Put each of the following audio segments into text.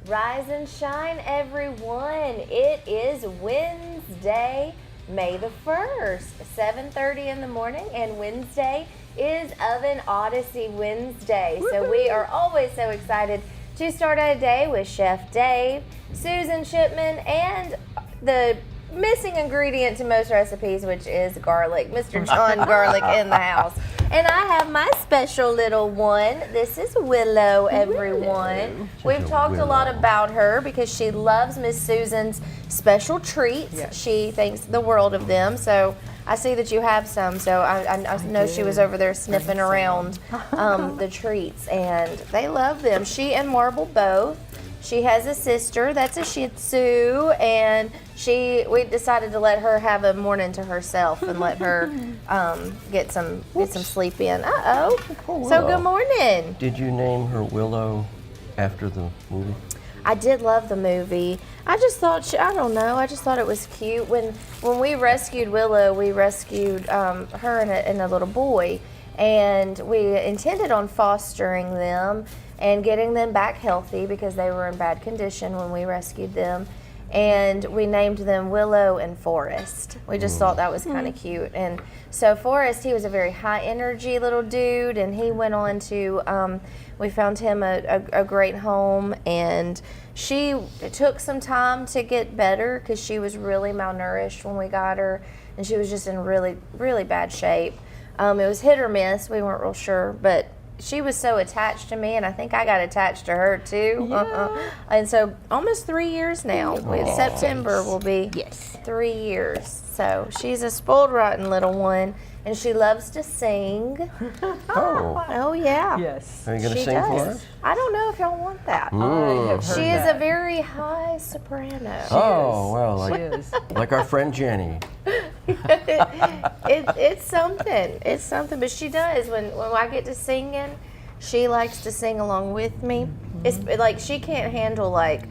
Rise and shine, everyone. It is Wednesday, May the 1st, 7:30 in the morning, and Wednesday is Oven Odyssey Wednesday. So we are always so excited to start our day with Chef Dave, Susan Shipman, and the missing ingredient to most recipes, which is garlic. Mr. John Garlic in the house. And I have my special little one. This is Willow, everyone. We've talked a lot about her because she loves Miss Susan's special treats. Yes. She thinks the world of them. So I see that you have some. So I know she was over there sniffing around the treats, and they love them. She and Marble both. She has a sister that's a Shih Tzu, and we decided to let her have a morning to herself and let her get some sleep in. So good morning. Did you name her Willow after the movie? I did love the movie. I just thought I just thought it was cute. When we rescued Willow, we rescued her and a little boy, and we intended on fostering them and getting them back healthy because they were in bad condition when we rescued them. And we named them Willow and Forrest. We just thought that was kind of cute. And so Forrest, he was a very high energy little dude, and he went on to, we found him a great home, and it took some time to get better because she was really malnourished when we got her, and she was just in really, really bad shape. It was hit or miss, we weren't real sure, but she was so attached to me, and I think I got attached to her too. Yeah. And so almost 3 years now. September will be 3 years. So she's a spoiled rotten little one, and she loves to sing. Oh yeah. Yes. Are you going to sing for us? I don't know if y'all want that. She is a very high soprano. Well, like our friend Jenny. It's something. It's something. But she does. When I get to singing, she likes to sing along with me. It's like she can't handle like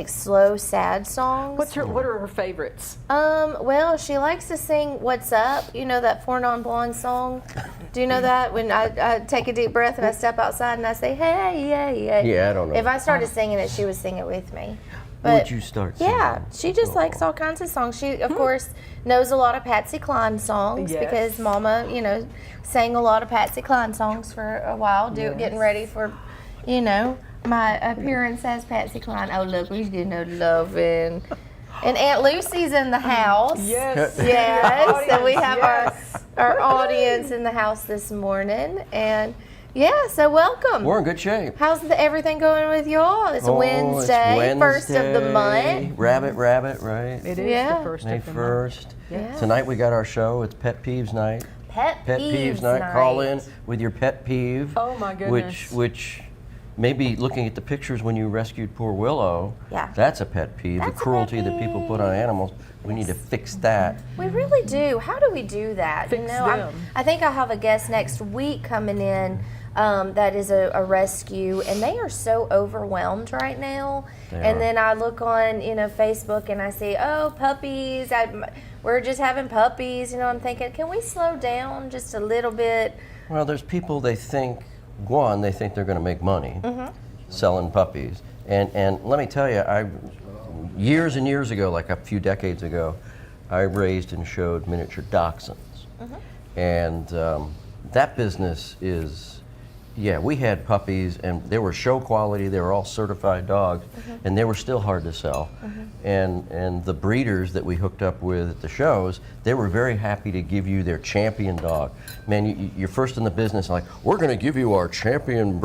slow, sad songs. What are her favorites? Well, she likes to sing "What's Up." You know that Four Non Blondes song? Do you know that? When I take a deep breath and I step outside and I say, "Hey, yeah, yeah." Yeah, I don't know. If I started singing it, she would sing it with me. But, would you start singing? Yeah, she just likes all kinds of songs. She, of course, knows a lot of Patsy Cline songs because Mama, sang a lot of Patsy Cline songs for a while, getting ready for, my appearance as Patsy Cline. Oh, look, we do no loving. And Aunt Lucy's in the house. Yes. Yes. So we have our audience in the house this morning. And so welcome. We're in good shape. How's everything going with y'all? It's Wednesday, first of the month. Rabbit, right? It is the first May of the 1st. Yeah. Tonight we got our show. It's Pet Peeves Night. Pet Peeves Night. Call in with your pet peeve. Oh my goodness. Which maybe looking at the pictures when you rescued poor Willow, that's a pet peeve. That's the cruelty that people put on animals. We need to fix that. We really do. How do we do that? Fix them. I think I have a guest next week coming in that is a rescue, and they are so overwhelmed right now. And then I look on Facebook and I see, puppies. We're just having puppies. I'm thinking, can we slow down just a little bit? Well, there's people they think they're going to make money selling puppies. And let me tell you, years and years ago, like a few decades ago, I raised and showed miniature dachshunds. And that business is, we had puppies, and they were show quality. They were all certified dogs, and they were still hard to sell. And the breeders that we hooked up with at the shows, they were very happy to give you their champion dog. Man, you're first in the business, like, we're going to give you our champion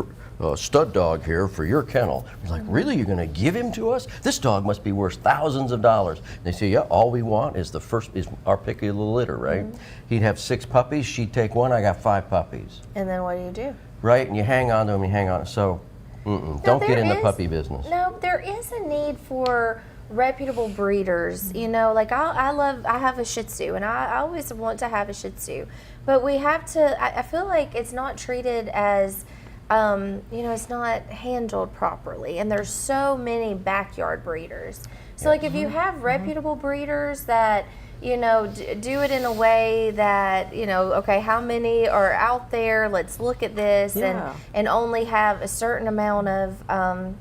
stud dog here for your kennel. He's like, really? You're going to give him to us? This dog must be worth thousands of dollars. And they say, all we want is is our pick of the litter, right? He'd have 6 puppies. She'd take one. I got 5 puppies. And then what do? Right, and you hang on to them, So, don't get in the puppy business. No, there is a need for reputable breeders. I have a Shih Tzu, and I always want to have a Shih Tzu. But we have to, I feel like it's not treated as, it's not handled properly. And there's so many backyard breeders. So, if you have reputable breeders that, do it in a way that, okay, how many are out there? Let's look at this and only have a certain amount of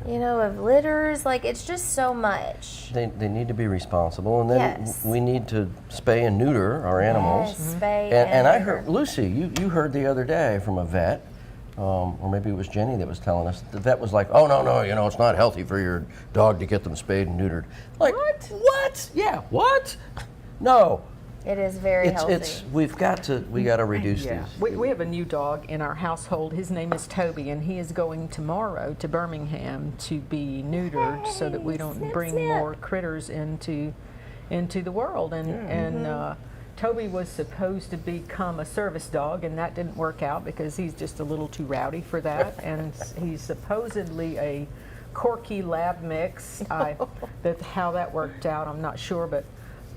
you know, of litters. Like, it's just so much. They need to be responsible, and then Yes. we need to spay and neuter our animals. Yes, spay And I neuter. heard, Lucy, you heard the other day from a vet, or maybe it was Jenny that was telling us, the vet was like, oh, no, you know, it's not healthy for your dog to get them spayed and neutered. Like, what? Yeah, what? No. It is very healthy. We got to reduce Yeah, these. we have a new dog in our household. His name is Toby, and he is going tomorrow to Birmingham to be neutered so that we don't snip, bring snip. more critters into the world. And Toby was supposed to become a service dog, and that didn't work out because he's just a little too rowdy for that. And he's supposedly a Corky lab mix. How that worked out, I'm not sure, but.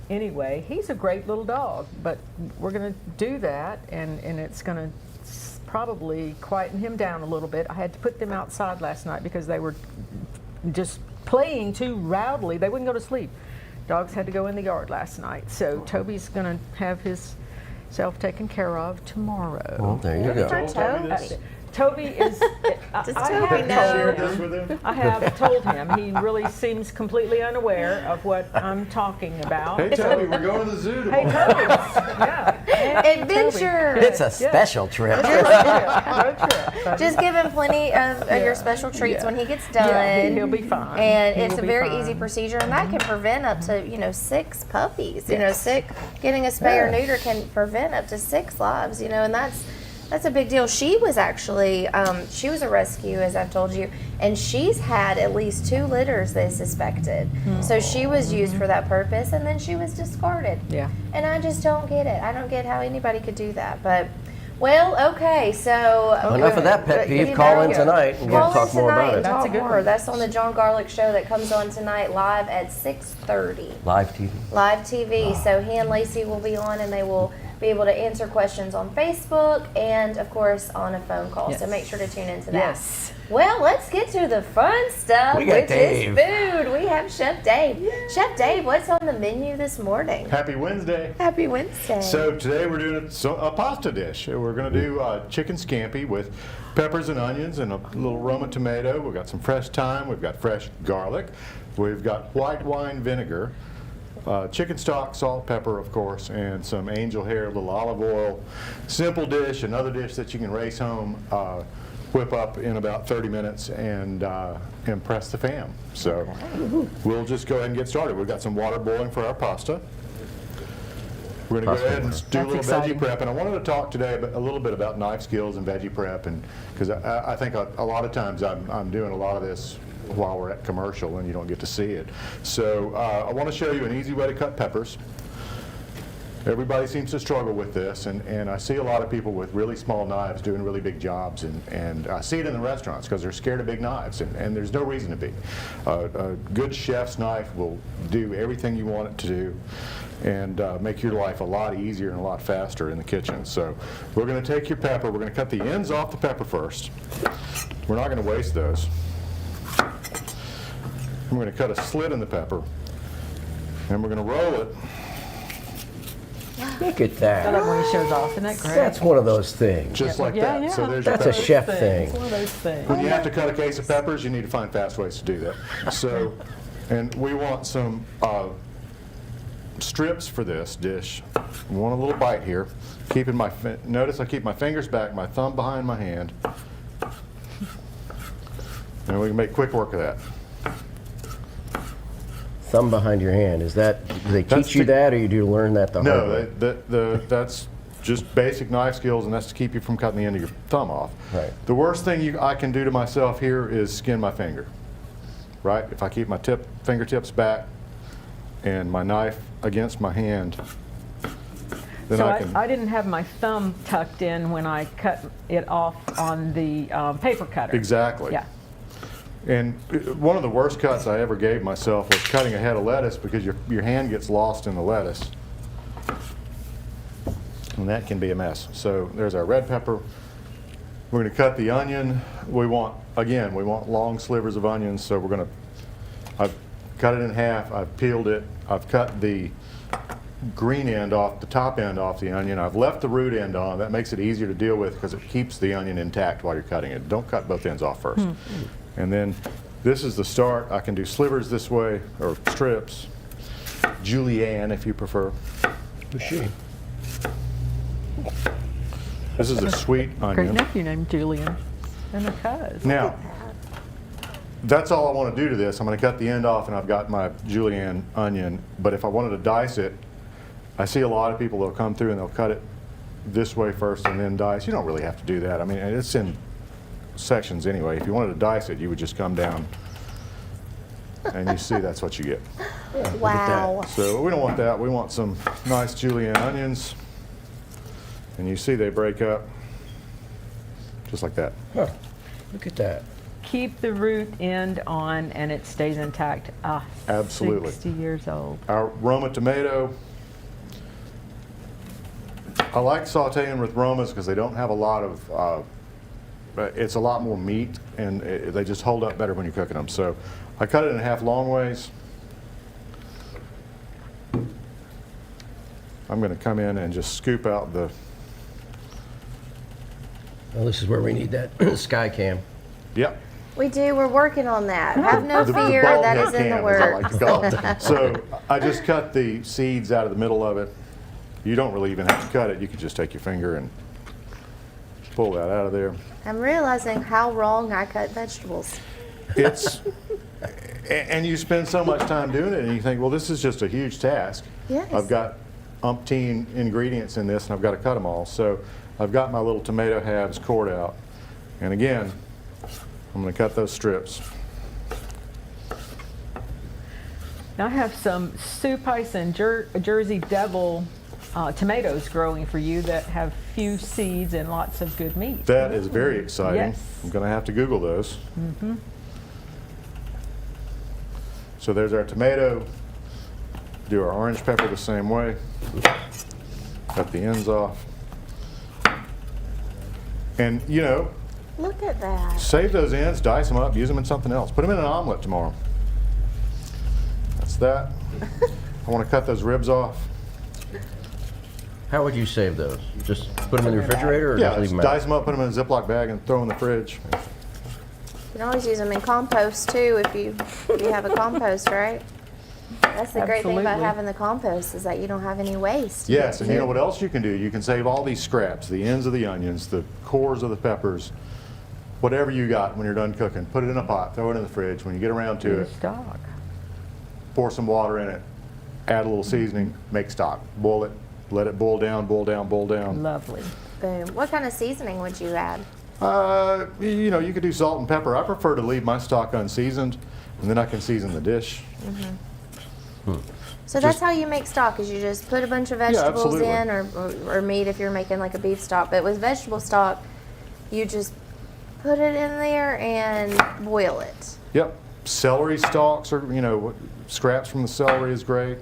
Anyway, he's a great little dog, but we're going to do that, and it's going to probably quieten him down a little bit. I had to put them outside last night because they were just playing too rowdily. They wouldn't go to sleep. Dogs had to go in the yard last night, so Toby's going to have his self taken care of tomorrow. Well, there you go. For Toby. Toby is. Does Toby know? I have told him. He really seems completely unaware of what I'm talking about. Hey, Toby, we're going to the zoo Hey, tomorrow. Toby. Yeah. Hey, Adventure. It's a special trip. Road trip. Just give him plenty of your special treats when he gets done. Yeah, he'll be fine. And He it's will a be very fine. easy procedure, and that can prevent up to 6 puppies. Getting a spay or neuter can prevent up to 6 lives. And that's a big deal. She was actually she was a rescue, as I've told you, and she's had at least 2 litters they suspected. So she was used for that purpose, and then she was discarded. Yeah. And I just don't get it. I don't get how anybody could do that. But, well, okay, so. Enough of that pet peeve. You Call know, in tonight and Call we'll talk in more tonight about and it. That's talk a good more. one. That's on the John Garlic Show that comes on tonight live at 6:30. Live TV. Live TV. So he and Lacey will be on, and they will be able to answer questions on Facebook and, of course, on a phone call. So Yes. make sure to tune into that. Yes. Well, let's get to the fun stuff, We got which Dave. is food. We have Chef Dave. Chef Dave, what's on the menu this morning? Happy Wednesday. Happy Wednesday. So today we're doing a pasta dish. We're going to do chicken scampi with peppers and onions and a little Roma tomato. We've got some fresh thyme. We've got fresh garlic. We've got white wine vinegar. Chicken stock, salt, pepper, of course, and some angel hair, a little olive oil. Simple dish, another dish that you can race home, whip up in about 30 minutes, and impress the fam. So we'll just go ahead and get started. We've got some water boiling for our pasta. We're going to go ahead and do a little That's veggie exciting. prep, and I wanted to talk today a little bit about knife skills and veggie prep, and because I think a lot of times I'm doing a lot of this while we're at commercial and you don't get to see it. So I want to show you an easy way to cut peppers. Everybody seems to struggle with this, and I see a lot of people with really small knives doing really big jobs, and I see it in the restaurants because they're scared of big knives, and there's no reason to be. A good chef's knife will do everything you want it to do and make your life a lot easier and a lot faster in the kitchen. So we're going to take your pepper, we're going to cut the ends off the pepper first. We're not going to waste those. I'm going to cut a slit in the pepper, and we're going to roll it. Look at I that. love when he shows off. Isn't that great? That's one of those things. Just like Yeah, that. yeah. So there's your That's a pepper. chef It's thing. one of those things. When you have to cut a case of peppers, you need to find fast ways to do that. So, and we want some strips for this dish. We want a little bite here. Keeping notice I keep my fingers back, my thumb behind my hand. And we can make quick work of that. Thumb behind your hand. Is that, do they That's teach you to- that, or you do learn that the hard way? No, that's just basic knife skills, and that's to keep you from cutting the end of your thumb off. Right. The worst thing I can do to myself here is skin my finger. Right? If I keep my fingertips back and my knife against my hand, then So I can. I didn't have my thumb tucked in when I cut it off on the paper cutter. Exactly. Yeah. And one of the worst cuts I ever gave myself was cutting a head of lettuce because your hand gets lost in the lettuce. And that can be a mess. So there's our red pepper. We're going to cut the onion. We want long slivers of onions. So I've cut it in half. I've peeled it. I've cut the green end off, the top end off the onion. I've left the root end on. That makes it easier to deal with because it keeps the onion intact while you're cutting it. Don't cut both ends off first. And then This is the start. I can do slivers this way, or strips. Julienne, if you prefer. Who's she? This is a sweet Great onion. nephew named Julian and a cuz. Now, that's all I want to do to this. I'm going to cut the end off, and I've got my julienne onion. But if I wanted to dice it, I see a lot of people, they'll come through and they'll cut it this way first and then dice. You don't really have to do that. I mean, it's in sections anyway. If you wanted to dice it, you would just come down, and you see that's what you get. Wow. So we don't want that. We want some nice julienne onions. And you see they break up just like that. Huh. Look at that. Keep the root end on and it stays intact. Absolutely. 60 years old. Our Roma tomato. I like sauteing with Romas because they don't have a lot of, it's a lot more meat, and they just hold up better when you're cooking them. So I cut it in half long ways. I'm going to come in and just scoop out the. Well, this is where we need that sky cam. Yep. We do. We're working on that. Have no The fear. bald That head is in the cam, as I works. like to call it. So I just cut the seeds out of the middle of it. You don't really even have to cut it. You can just take your finger and pull that out of there. I'm realizing how wrong I cut vegetables. It's, and you spend so much time doing it, and you think, well, this is just a huge task. Yes. I've got umpteen ingredients in this, and I've got to cut them all. So I've got my little tomato halves cored out. And again, I'm going to cut those strips. Now I have some soup ice and Jersey Devil tomatoes growing for you that have few seeds and lots of good meat. That is very exciting. Yes. I'm going to have to Google those. So there's our tomato. Do our orange pepper the same way. Cut the ends off. And, you know, Look at that. save those ends, dice them up, use them in something else. Put them in an omelet tomorrow. That's that. I want to cut those ribs off. How would you save those? Just put them in the refrigerator, or Yeah, just leave them dice out? them up, put them in a Ziploc bag, and throw them in the fridge. You can always use them in compost too if you have a compost, right? That's the great thing about Absolutely. having the compost is that you don't have any waste. Yes, and you know what else you can do? You can save all these scraps, the ends of the onions, the cores of the peppers, whatever you got when you're done cooking. Put it in a pot, throw it in the fridge. When you get around to it, Stock. pour some water in it, add a little seasoning, make stock. Boil it, let it boil down, boil down, boil down. Lovely. Boom. What kind of seasoning would you add? You know, you could do salt and pepper. I prefer to leave my stock unseasoned, and then I can season the dish. So that's how you make stock, is you just put a bunch of vegetables absolutely. in, or meat if you're making like a beef stock. But with vegetable stock, you just put it in there and boil it. Yep. Celery stalks, or, you know, scraps from the celery is great.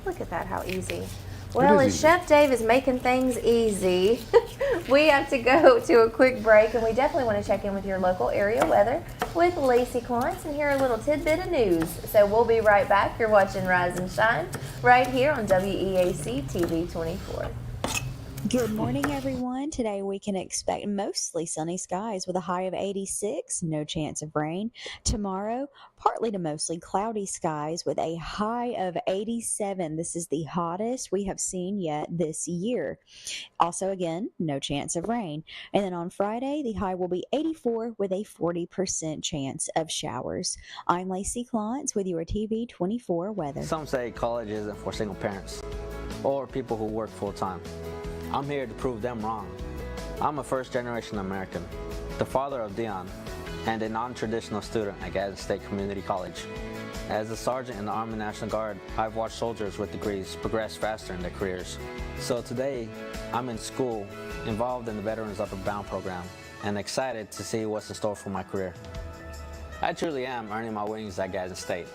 Look at that, how easy. Well, is as easy. Chef Dave is making things easy, we have to go to a quick break, and we definitely want to check in with your local area weather with Lacey Clients and hear a little tidbit of news. So we'll be right back. You're watching Rise and Shine right here on WEAC TV 24. Good morning, everyone. Today we can expect mostly sunny skies with a high of 86, no chance of rain. Tomorrow, partly to mostly cloudy skies with a high of 87. This is the hottest we have seen yet this year. Also, again, no chance of rain. And then on Friday, the high will be 84 with a 40% chance of showers. I'm Lacey Clients with your TV 24 weather. Some say college isn't for single parents or people who work full-time. I'm here to prove them wrong. I'm a first-generation American, the father of Dion, and a non-traditional student at Gadsden State Community College. As a sergeant in the Army National Guard, I've watched soldiers with degrees progress faster in their careers. So today, I'm in school, involved in the Veterans Upper Bound program, and excited to see what's in store for my career. I truly am earning my wings at Gadsden State.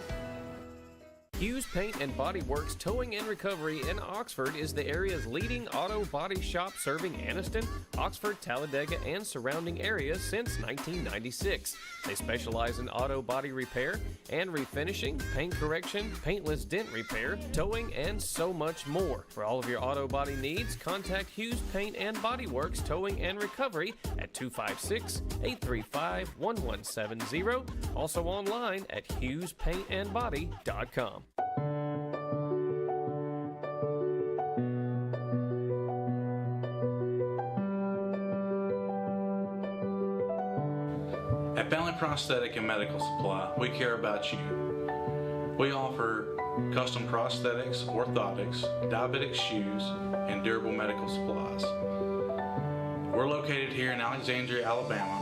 Hughes Paint and Body Works Towing and Recovery in Oxford is the area's leading auto body shop serving Anniston, Oxford, Talladega, and surrounding areas since 1996. They specialize in auto body repair and refinishing, paint correction, paintless dent repair, towing, and so much more. For all of your auto body needs, contact Hughes Paint and Body Works Towing and Recovery at 256-835-1170. Also online at hughespaintandbody.com. At Family Prosthetic and Medical Supply, we care about you. We offer custom prosthetics, orthotics, diabetic shoes, and durable medical supplies. We're located here in Alexandria, Alabama,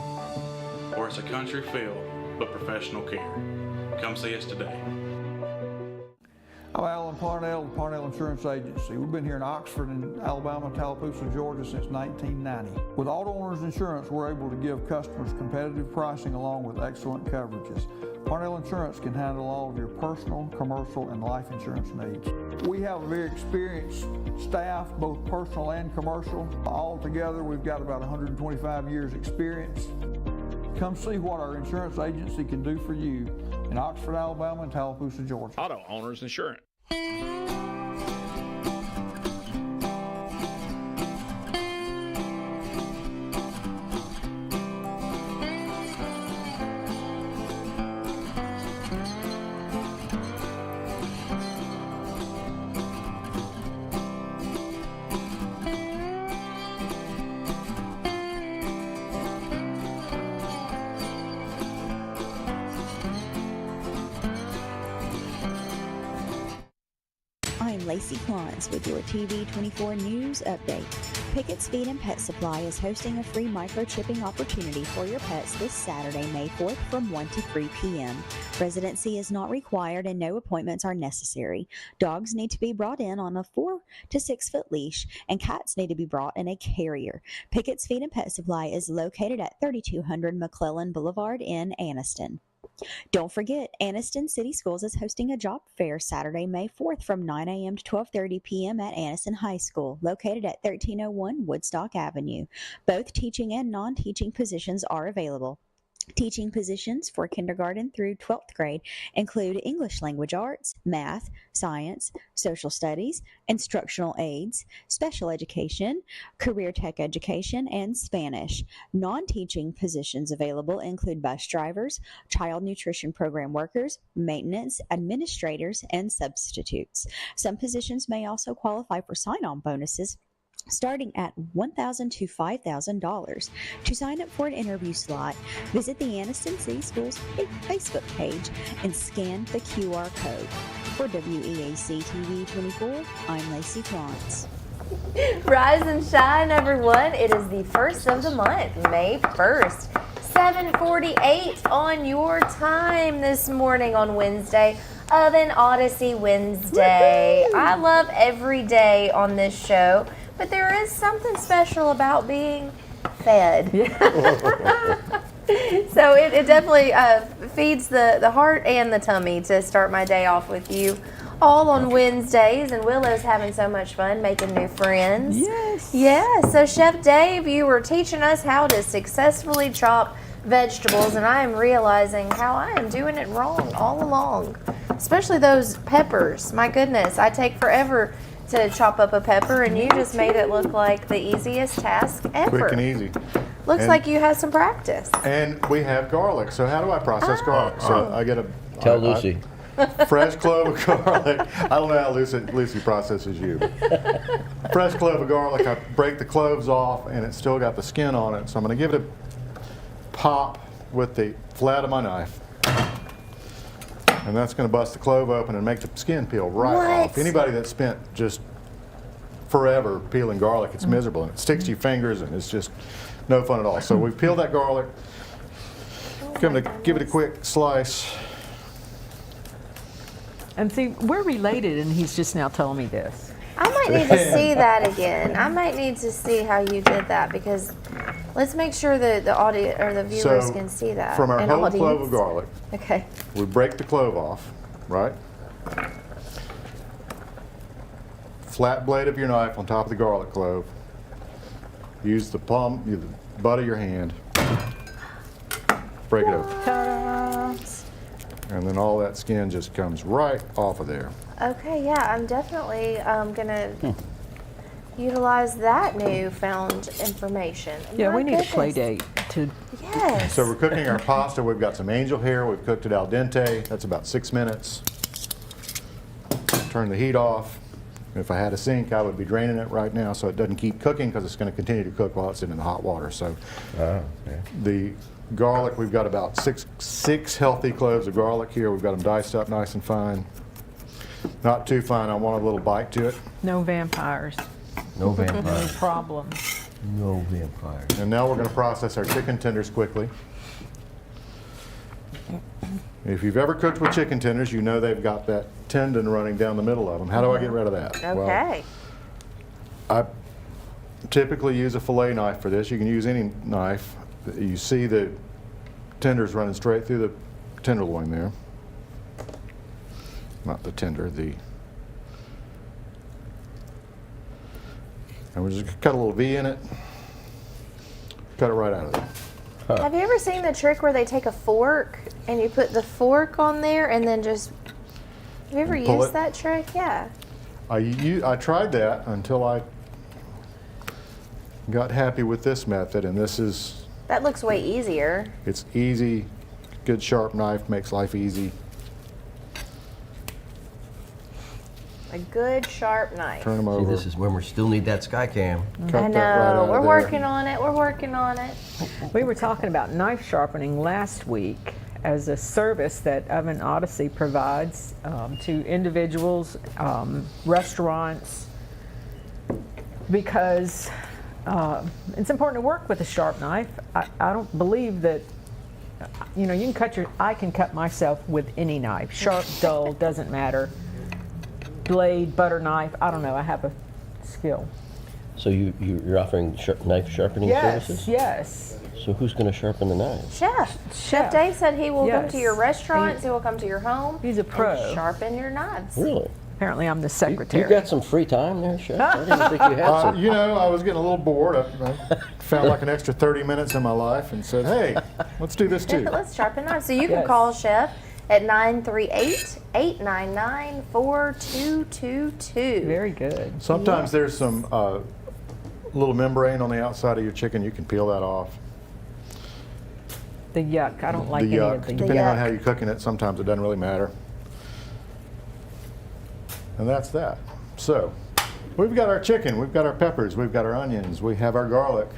where it's a country feel but professional care. Come see us today. I'm Alan Parnell with Parnell Insurance Agency. We've been here in Oxford and Alabama, Tallapoosa, Georgia since 1990. With Auto Owners Insurance, we're able to give customers competitive pricing along with excellent coverages. Parnell Insurance can handle all of your personal, commercial, and life insurance needs. We have a very experienced staff, both personal and commercial. All together, we've got about 125 years experience. Come see what our insurance agency can do for you in Oxford, Alabama, and Tallapoosa, Georgia. Auto Owners Insurance. I'm Lacey Klantz with your TV24 News Update. Pickett's Feed and Pet Supply is hosting a free microchipping opportunity for your pets this Saturday, May 4th from 1 to 3 p.m. Residency is not required and no appointments are necessary. Dogs need to be brought in on a 4 to 6 foot leash and cats need to be brought in a carrier. Pickett's Feed and Pet Supply is located at 3200 McClellan Boulevard in Anniston. Don't forget, Anniston City Schools is hosting a job fair Saturday, May 4th from 9 a.m. to 12:30 p.m. at Anniston High School, located at 1301 Woodstock Avenue. Both teaching and non-teaching positions are available. Teaching positions for kindergarten through 12th grade include English language arts, math, science, social studies, instructional aids, special education, career tech education, and Spanish. Non-teaching positions available include bus drivers, child nutrition program workers, maintenance, administrators, and substitutes. Some positions may also qualify for sign-on bonuses starting at $1,000 to $5,000. To sign up for an interview slot, visit the Anniston City Schools Facebook page and scan the QR code. For WEAC TV 24, I'm Lacey Klantz. Rise and shine, everyone. It is the first of the month, May 1st. 7:48 on your time this morning on Wednesday. Oven Odyssey Wednesday. Woo-hoo! I love every day on this show, but there is something special about being fed. So it definitely feeds the heart and the tummy to start my day off with you all on Wednesdays. And Willow's having so much fun making new friends. Yes. Yeah, so Chef Dave, you were teaching us how to successfully chop vegetables, and I am realizing how I am doing it wrong all along. Especially those peppers. My goodness, I take forever to chop up a pepper, and you just made it look like the easiest task ever. Quick and easy. Looks like you had some practice. And we have garlic. So how do I process garlic? So I get a Tell Lucy. fresh clove of garlic. I don't know how Lucy processes you. Fresh clove of garlic. I break the cloves off, and it's still got the skin on it. So I'm going to give it a pop with the flat of my knife. And that's going to bust the clove open and make the skin peel right off. Anybody that's spent just forever peeling garlic, it's miserable, and it sticks to your fingers, and it's just no fun at all. So we've peeled that garlic. Going to give it a quick slice. And see, we're related, and he's just now telling me this. I might need to see that again. I might need to see how you did that, because let's make sure that the audience or the viewers can see that. From our whole clove of garlic, okay, we break the clove off, right? flat blade of your knife on top of the garlic clove. Use the butt of your hand. Break it open. Ta-da. And then all that skin just comes right off of there. Okay, yeah, I'm definitely gonna utilize that newfound information. Yeah, My we need a play goodness. date to. Yes. So we're cooking our pasta. We've got some angel hair. We've cooked it al dente. That's about 6 minutes. Turn the heat off. If I had a sink, I would be draining it right now so it doesn't keep cooking, because it's going to continue to cook while it's in the hot water. So the garlic, we've got about six healthy cloves of garlic here. We've got them diced up nice and fine. Not too fine. I want a little bite to it. No vampires. No No vampires. problems. No vampires. And now we're going to process our chicken tenders quickly. If you've ever cooked with chicken tenders, you know they've got that tendon running down the middle of them. How do I get rid of that? Okay. I typically use a fillet knife for this. You can use any knife. You see the tenders running straight through the tenderloin there. Not the tender, and we just cut a little V in it. Cut it right out of there. Have you ever seen the trick where they take a fork and you put the fork on there and then just, have you ever Pull used it? that trick? Yeah. I tried that until I got happy with this method, and That looks way easier. it's easy. Good sharp knife makes life easy. A good sharp knife. Turn them See, over. this is when we still need that sky cam. Cut I that right out know. of We're there. working on it. We're working on it. We were talking about knife sharpening last week as a service that Oven Odyssey provides to individuals, restaurants, because it's important to work with a sharp knife. I don't believe that, you can I can cut myself with any knife. Sharp, dull, doesn't matter. Blade, butter knife, I don't know, I have a skill. So you're offering knife sharpening services? Yes. So who's going to sharpen the knives? Chef Dave said he will come to Yes. your restaurants, he will come to your home. He's a pro. And sharpen your knives. Really? Apparently I'm the secretary. You got some free time there, Chef? I didn't think you had some. I was getting a little bored. I found like an extra 30 minutes in my life and said, hey, let's do this too. Let's sharpen knives. So you can Yes. call Chef at 938-899-4222. Very good. Sometimes there's some little membrane on the outside of your chicken. You can peel that off. The yuck. I don't like The any yuck. of the Depending on yuck. how you're cooking it, sometimes it doesn't really matter. And that's that. So we've got our chicken, we've got our peppers, we've got our onions, we have our garlic.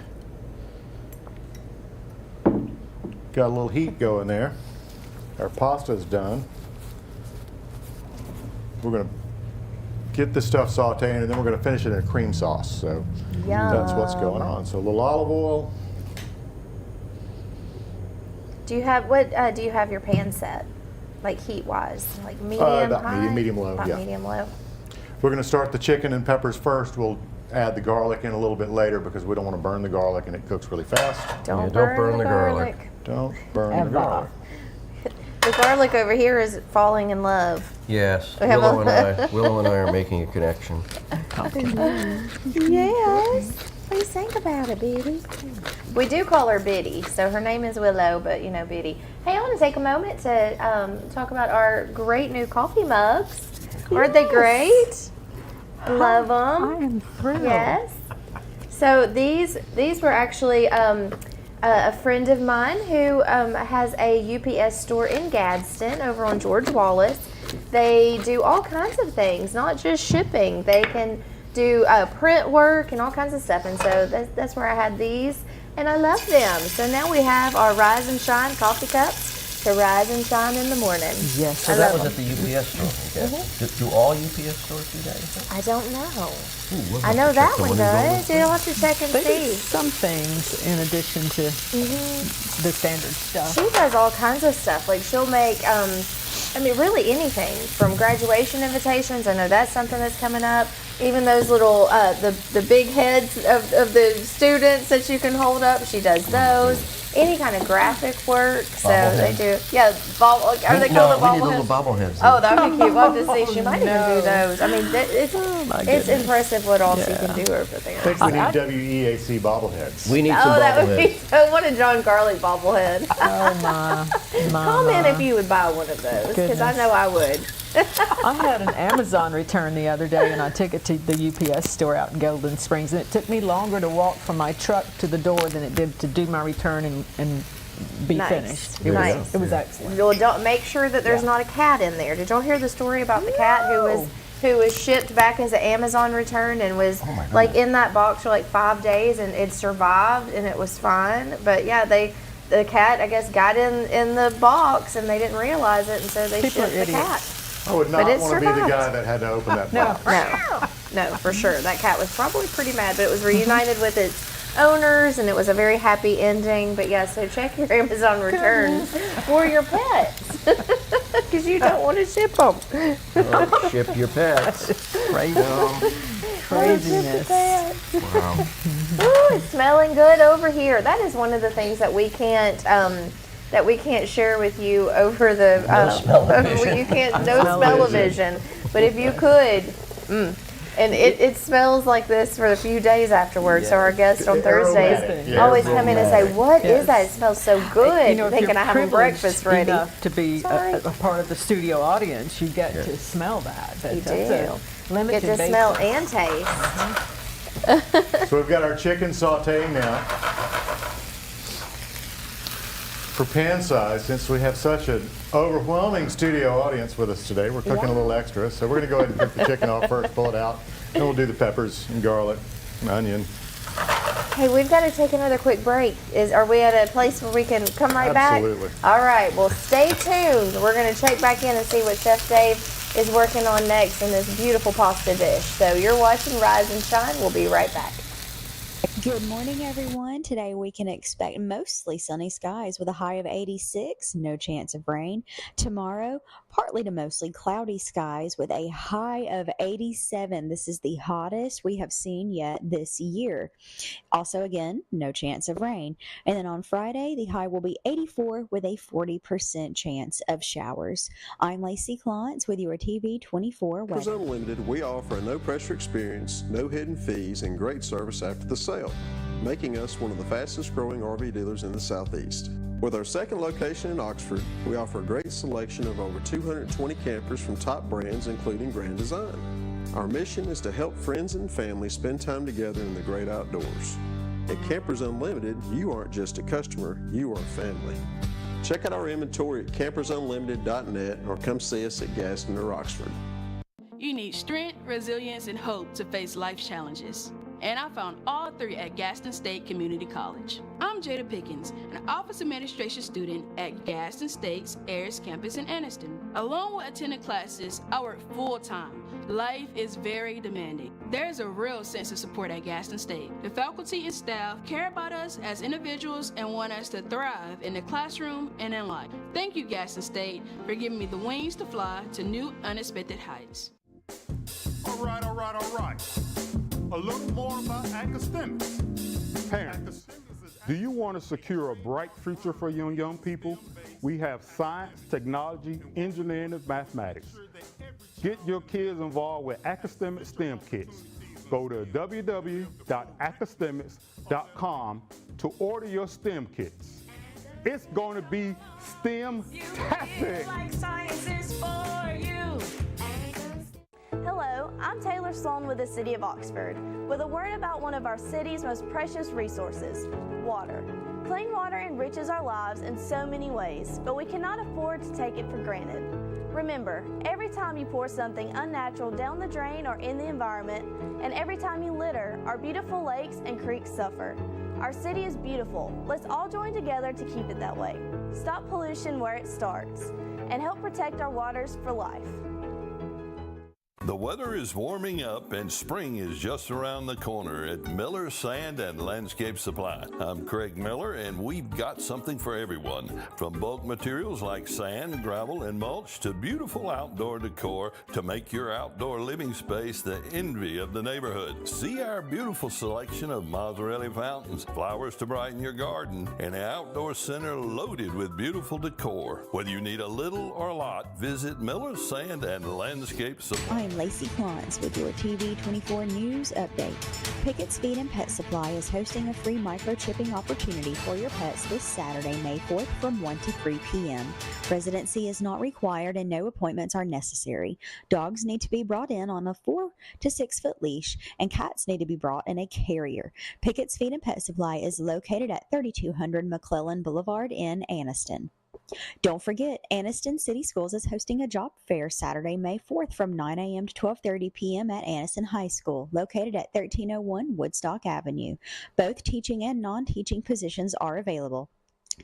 Got a little heat going there. Our pasta's done. We're going to get this stuff sauteing, and then we're going to finish it in a cream sauce. So that's what's going on. So a little olive oil. Do you have do you have your pan set, like heat wise, like medium, About high? medium low, About yeah. medium low. We're going to start the chicken and peppers first. We'll add the garlic in a little bit later because we don't want to burn the garlic and it cooks really fast. Don't burn the garlic. Don't burn the Ever. garlic. The garlic over here is falling in love. Yes, We have Willow and I are making a connection. Yes. What do you think about it, Biddy? We do call her Biddy, so her name is Willow, but Biddy. Hey, I want to take a moment to talk about our great new coffee mugs. Aren't they great? Love them. I am thrilled. Yes. So these were actually a friend of mine who has a UPS store in Gadsden over on George Wallace. They do all kinds of things, not just shipping. They can do print work and all kinds of stuff. And so that's where I had these, and I love them. So now we have our Rise and Shine coffee cups to rise and shine in the morning. Yes. So that was at the UPS store, I guess. Do all UPS stores do that? you think? I don't know. Ooh, we'll I have know to check that the one who's on does. this You'll have to check and They do see. some things in addition to the standard stuff. She does all kinds of stuff. Like she'll make, really anything from graduation invitations. I know that's something that's coming up. Even those little, the big heads of the students that you can hold up. She does those. any kind of graphic work. So they Bobbleheads. do, yeah. Are they called the we need little bobbleheads? bobbleheads. Oh, that would be cute. We'll have to see. She might even no. do those. I mean, it's goodness. impressive what all she Yeah. can do over I there. think we need WEAC bobbleheads. We need Oh, some that would be bobbleheads. so. What a John Garlic bobblehead. Oh my. Comment if you would buy one of those, because I Goodness. know I would. I had an Amazon return the other day, and I took it to the UPS store out in Golden Springs, and it took me longer to walk from my truck to the door than it did to do my return and be Nice. finished. Nice. It was excellent. Well, don't make sure that there's Yeah. not a cat in there. Did y'all hear the story about the cat who was shipped back as an Amazon return and was Oh, my like goodness. in that box for like 5 days and it survived and it was fine. But yeah, the cat I guess got in the box and they didn't realize it, and so they People are shipped the idiots. cat. I would not But it want to be the survived. guy that had to open that box. No, for sure. That cat was probably pretty mad, but it was reunited with its owners, and it was a very happy ending. But yeah, so check your Amazon returns for your pets, because you don't want to ship them. Oh, ship your pets. Crazy. Craziness. Wow. Ooh, it's smelling good over here. That is one of the things that we can't share with you over the smell-o-vision. you can't no smell-o-vision. But if you could, and it smells like this for a few days afterwards. So our guests on Aromatic. Thursdays Yeah, always come in and say, aromatic. "What is Yes. that? It smells so good." You know, if thinking you're I'm having privileged breakfast ready. enough to be Sorry. a part of the studio audience, you get Yes. to smell that. But You that's do. a limited Get to basis. smell and taste. So we've got our chicken sauteing now. For pan size, since we have such an overwhelming studio audience with us today, we're cooking a little extra. So we're going to go ahead and cook the chicken off first, pull it out, and we'll do the peppers and garlic and onion. Hey, we've got to take another quick break. Are we at a place where we can come right Absolutely. back? All right. Well, stay tuned. We're going to check back in and see what Chef Dave is working on next in this beautiful pasta dish. So you're watching Rise and Shine. We'll be right back. Good morning, everyone. Today we can expect mostly sunny skies with a high of 86, no chance of rain. Tomorrow, partly to mostly cloudy skies with a high of 87. This is the hottest we have seen yet this year. Also, again, no chance of rain. And then on Friday, the high will be 84 with a 40% chance of showers. I'm Lacey Clontz with your TV 24 weather. Campers Unlimited, we offer a no-pressure experience, no hidden fees, and great service after the sale, making us one of the fastest-growing RV dealers in the Southeast. With our second location in Oxford, we offer a great selection of over 220 campers from top brands, including Grand Design. Our mission is to help friends and family spend time together in the great outdoors. At Campers Unlimited, you aren't just a customer, you are family. Check out our inventory at campersunlimited.net or come see us at Gaston or Oxford. You need strength, resilience, and hope to face life's challenges. And I found all three at Gaston State Community College. I'm Jada Pickens, an office administration student at Gaston State's Ayers campus in Anniston. Along with attending classes, I work full-time. Life is very demanding. There's a real sense of support at Gaston State. The faculty and staff care about us as individuals and want us to thrive in the classroom and in life. Thank you, Gaston State, for giving me the wings to fly to new, unexpected heights. All right. A little more about academics. Parents, do you want to secure a bright future for young people? We have science, technology, engineering, and mathematics. Get your kids involved with Academic STEM Kits. Go to www.academics.com to order your STEM kits. It's going to be STEM-tastic. Like science is for you. Hello, I'm Taylor Sloan with the City of Oxford, with a word about one of our city's most precious resources, water. Clean water enriches our lives in so many ways, but we cannot afford to take it for granted. Remember, every time you pour something unnatural down the drain or in the environment, and every time you litter, our beautiful lakes and creeks suffer. Our city is beautiful. Let's all join together to keep it that way. Stop pollution where it starts, and help protect our waters for life. The weather is warming up and spring is just around the corner at Miller Sand and Landscape Supply. I'm Craig Miller and we've got something for everyone. From bulk materials like sand, gravel, and mulch to beautiful outdoor decor to make your outdoor living space the envy of the neighborhood. See our beautiful selection of mozzarella fountains, flowers to brighten your garden, and an outdoor center loaded with beautiful decor. Whether you need a little or a lot, visit Miller Sand and Landscape Supply. I'm Lacey Klantz with your TV24 News Update. Pickett's Feed and Pet Supply is hosting a free microchipping opportunity for your pets this Saturday, May 4th from 1 to 3 p.m. Residency is not required and no appointments are necessary. Dogs need to be brought in on a 4 to 6 foot leash and cats need to be brought in a carrier. Pickett's Feed and Pet Supply is located at 3200 McClellan Boulevard in Anniston. Don't forget, Anniston City Schools is hosting a job fair Saturday, May 4th from 9 a.m. to 12:30 p.m. at Anniston High School, located at 1301 Woodstock Avenue. Both teaching and non-teaching positions are available.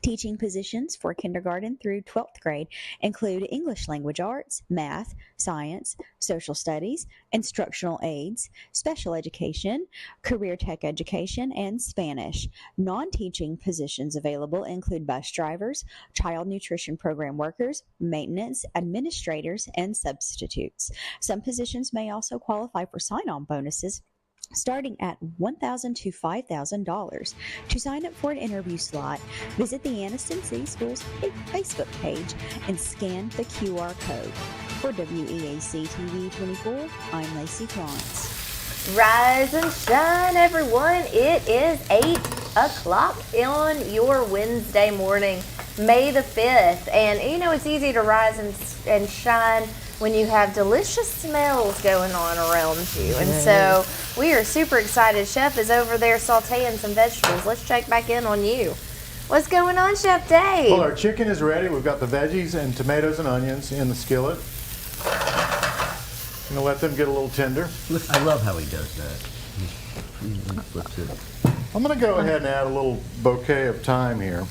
Teaching positions for kindergarten through 12th grade include English language arts, math, science, social studies, instructional aids, special education, career tech education, and Spanish. Non-teaching positions available include bus drivers, child nutrition program workers, maintenance, administrators, and substitutes. Some positions may also qualify for sign-on bonuses starting at $1,000 to $5,000. To sign up for an interview slot, visit the Anniston City Schools Facebook page and scan the QR code. For WEAC TV 24, I'm Lacey Klantz. Rise and shine, everyone. It is 8 o'clock on your Wednesday morning, May the 5th. And you know, it's easy to rise and shine when you have delicious smells going on around you. And so we are super excited. Chef is over there sauteing some vegetables. Let's check back in on you. What's going on, Chef Dave? Well, our chicken is ready. We've got the veggies and tomatoes and onions in the skillet. I'm gonna let them get a little tender. I love how he does that. He flips it. I'm gonna go ahead and add a little bouquet of thyme here.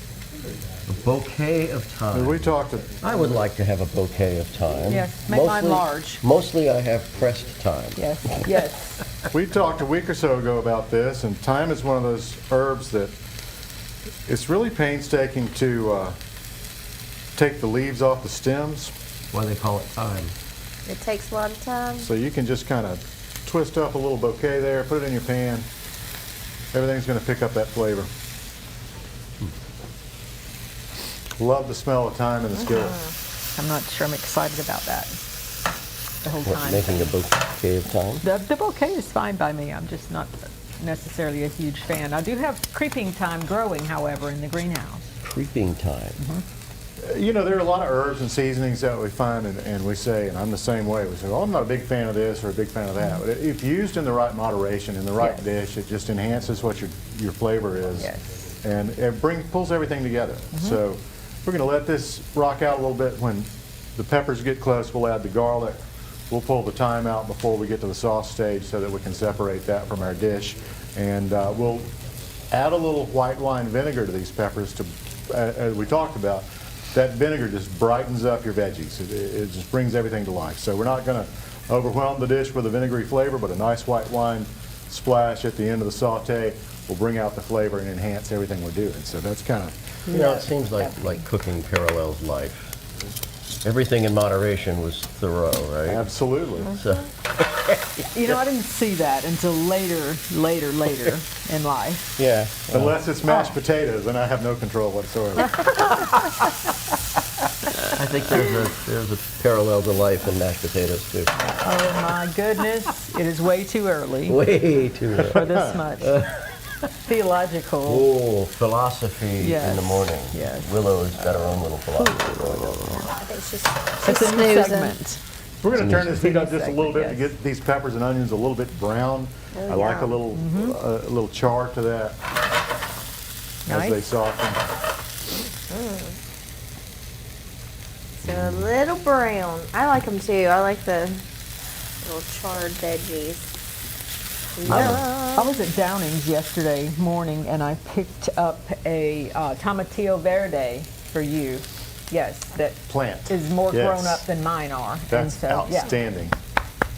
A bouquet of thyme. We talked. I would like to have a bouquet of thyme. Yes, make mine large. Mostly I have pressed thyme. Yes, yes. We talked a week or so ago about this, and thyme is one of those herbs that it's really painstaking to take the leaves off the stems. That's why they call it thyme. It takes a lot of time. So you can just kind of twist up a little bouquet there, put it in your pan. Everything's going to pick up that flavor. Love the smell of thyme in the skillet. I'm not sure I'm excited about that the whole time. Making a bouquet of thyme? The bouquet is fine by me. I'm just not necessarily a huge fan. I do have creeping thyme growing, however, in the greenhouse. Creeping thyme. Mm-hmm. You know, there are a lot of herbs and seasonings that we find, and we say, and I'm the same way, we say, well, I'm not a big fan of this or a big fan of that. But if used in the right moderation, in the right dish, it just enhances what your flavor is. Yes. And it pulls everything together. Mm-hmm. So we're going to let this rock out a little bit. When the peppers get close, we'll add the garlic. We'll pull the thyme out before we get to the sauce stage so that we can separate that from our dish. And we'll add a little white wine vinegar to these peppers to, as we talked about, that vinegar just brightens up your veggies. It just brings everything to life. So we're not going to overwhelm the dish with a vinegary flavor, but a nice white wine splash at the end of the saute will bring out the flavor and enhance everything we're doing. So that's kind of... You know, it seems like cooking parallels life. Everything in moderation was Thoreau, right? Absolutely. So. You know, I didn't see that until later in life. Yeah. Unless it's mashed potatoes, and I have no control whatsoever. I think there's a parallel to life in mashed potatoes, too. Oh, my goodness. It is way too early. Way too early. For this much. Theological. Oh, philosophy in the morning. Yes. Willow's got her own little philosophy going on. I think she's It's a new segment. We're going to turn this heat up just a little bit to get these peppers and onions a little bit brown. I like a little char to that as they soften. So a little brown. I like them too. I like the little charred veggies. I was at Downing's yesterday morning and I picked up a tomatillo verde for you. Yes, that plant is more grown up than mine are. That's outstanding.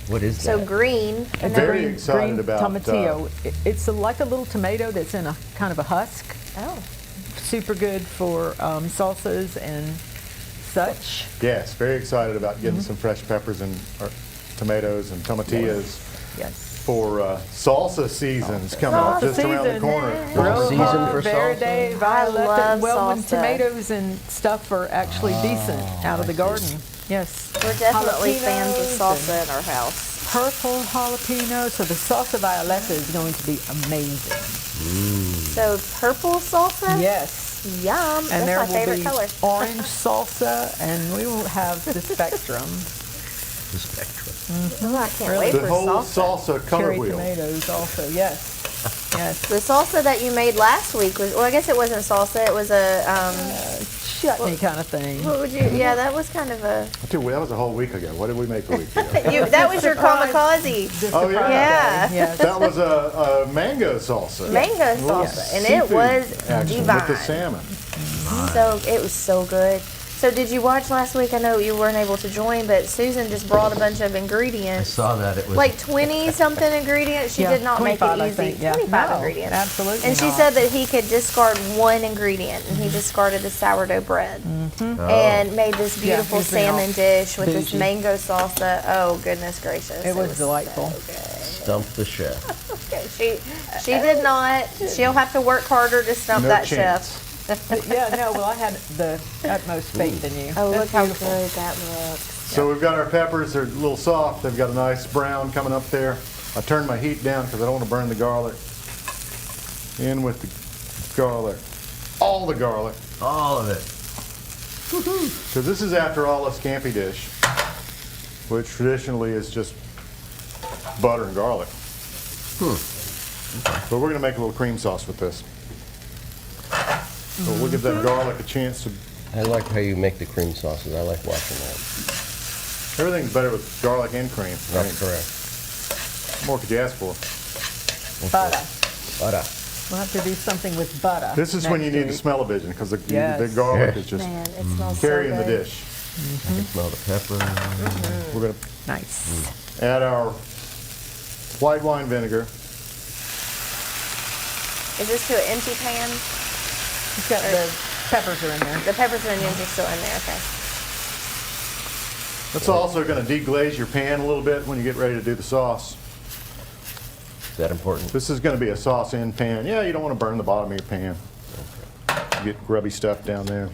What is So that? green. I'm And very then, excited green about tomatillo. It's like a little tomato that's in a kind of a husk. oh, Super good for salsas and such. yes, very excited about getting some fresh peppers and tomatoes and tomatillas Yes. for salsa seasons coming up just around the corner. Season for Verde, I Violet, love well, when salsa. tomatoes and stuff are actually decent out of the garden. Yes. we're definitely Jalapenos fans of and salsa in our house. Purple jalapeno. So the salsa violeta is going to be amazing. So purple salsa? Yes. Yum. And there That's my will favorite be color. orange salsa, and we will have the spectrum. The spectrum. Oh, I can't wait The for whole salsa. salsa color Cherry wheel. tomatoes also, yes. Yes. The salsa that you made last week was, well, I guess it wasn't salsa. It was a, Chutney kind of thing. what would you, yeah, that was kind of a, That was a whole week ago. What did we make a week ago? that was your kamikaze. Oh, yeah. Yeah. Yes. That was a mango salsa. Mango Little salsa. And it seafood was action divine. with the salmon. So it was so good. So did you watch last week? I know you weren't able to join, but Susan just brought a bunch of I ingredients. saw that. It was Like 20-something ingredients. She Yeah, did not make it 25, I easy. think, yeah. 25 No, ingredients. absolutely And she not. said that he could discard one ingredient, and he discarded the sourdough bread. And made this Yeah, beautiful he's been all salmon dish with this bougie. mango salsa. Oh, goodness gracious. It was delightful. stumped the chef. She did not. She'll have to work harder to stump No that chance. chef. Yeah, no, well, I had the utmost faith in you. Oh, That's look how beautiful. good that looks. So we've got our peppers. They're a little soft. They've got a nice brown coming up there. I turned my heat down because I don't want to burn the garlic. In with the garlic. All the garlic. All of it. Because this is, after all, a scampi dish, which traditionally is just butter and garlic. But we're going to make a little cream sauce with this. So we'll give that garlic a chance to... I like how you make the cream sauces. I like watching that. Everything's better with garlic and cream. That's correct. What more could you ask for? Butter. Butter. We'll have to do something with butter. This is when you next need the week. smell-o-vision, because the Yes. garlic is just Man, it smells carrying so the good. dish. I can smell the pepper. We're going Nice. to add our white wine vinegar. Is this to an empty pan? It's got the peppers are in there. The peppers and onions are still in there, okay. That's also going to deglaze your pan a little bit when you get ready to do the sauce. Is that important? This is going to be a sauce in pan. Yeah, you don't want to burn the bottom of your pan. You get grubby stuff down there.